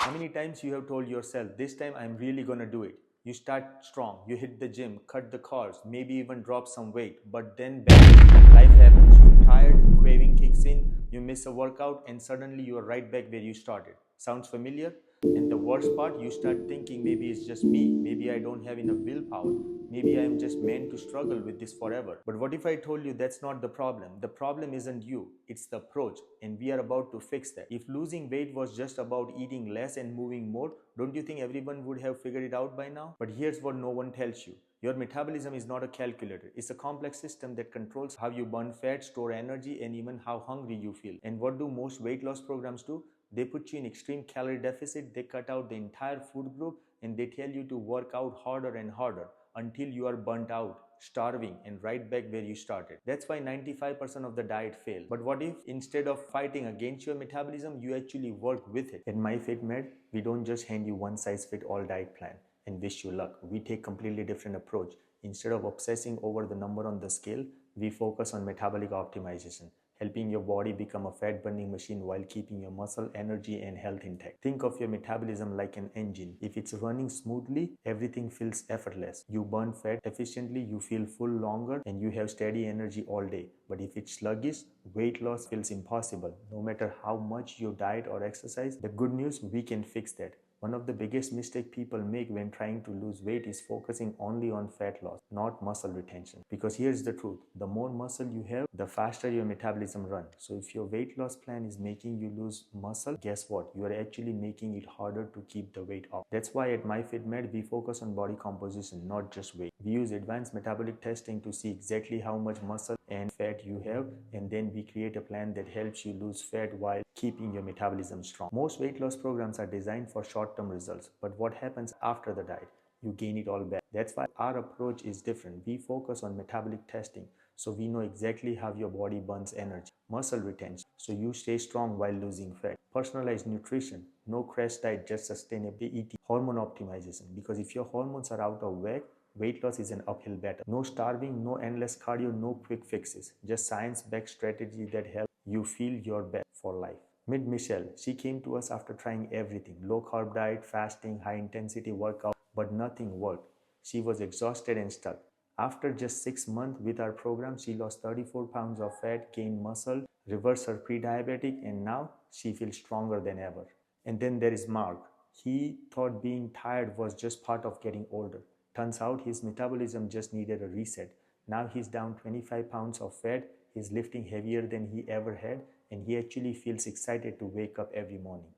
How many times you have told yourself, this time I'm really gonna do it? You start strong, you hit the gym, cut the carbs, maybe even drop some weight, but then bam, life happens. You're tired, craving kicks in, you miss a workout, and suddenly you are right back where you started. Sounds familiar? And the worst part, you start thinking maybe it's just me, maybe I don't have enough willpower, maybe I am just meant to struggle with this forever. But what if I told you that's not the problem? The problem isn't you, it's the approach, and we are about to fix that. If losing weight was just about eating less and moving more, don't you think everyone would have figured it out by now? But here's what no one tells you. Your metabolism is not a calculator. It's a complex system that controls how you burn fat, store energy, and even how hungry you feel. And what do most weight loss programs do? They put you in extreme calorie deficit, they cut out the entire food group, and they tell you to work out harder and harder until you are burnt out, starving, and right back where you started. That's why 95% of the diet fail. But what if instead of fighting against your metabolism, you actually work with it? At MyFitMed, we don't just hand you one size fit all diet plan and wish you luck. We take completely different approach. Instead of obsessing over the number on the scale, we focus on metabolic optimization, helping your body become a fat burning machine while keeping your muscle, energy, and health intact. Think of your metabolism like an engine. If it's running smoothly, everything feels effortless. You burn fat efficiently, you feel full longer, and you have steady energy all day. But if it's sluggish, weight loss feels impossible, no matter how much you diet or exercise. The good news, we can fix that. One of the biggest mistakes people make when trying to lose weight is focusing only on fat loss, not muscle retention. Because here's the truth, the more muscle you have, the faster your metabolism runs. So if your weight loss plan is making you lose muscle, guess what? You are actually making it harder to keep the weight off. That's why at MyFitMed, we focus on body composition, not just weight. We use advanced metabolic testing to see exactly how much muscle and fat you have, and then we create a plan that helps you lose fat while keeping your metabolism strong. Most weight loss programs are designed for short-term results, but what happens after the diet? You gain it all back. That's why our approach is different. We focus on metabolic testing, so we know exactly how your body burns energy. Muscle retention, so you stay strong while losing fat. Personalized nutrition, no crash diet, just sustainable eating. Hormone optimization, because if your hormones are out of whack, weight loss is an uphill battle. No starving, no endless cardio, no quick fixes. Just science-backed strategy that help you feel your best for life. Meet Michelle. She came to us after trying everything. Low carb diet, fasting, high intensity workout, but nothing worked. She was exhausted and stuck. After just 6 months with our program, she lost 34 pounds of fat, gained muscle, reversed her pre-diabetic, and now she feels stronger than ever. And then there is Mark. He thought being tired was just part of getting older. Turns out his metabolism just needed a reset. Now he's down 25 pounds of fat, he's lifting heavier than he ever had, and he actually feels excited to wake up every morning.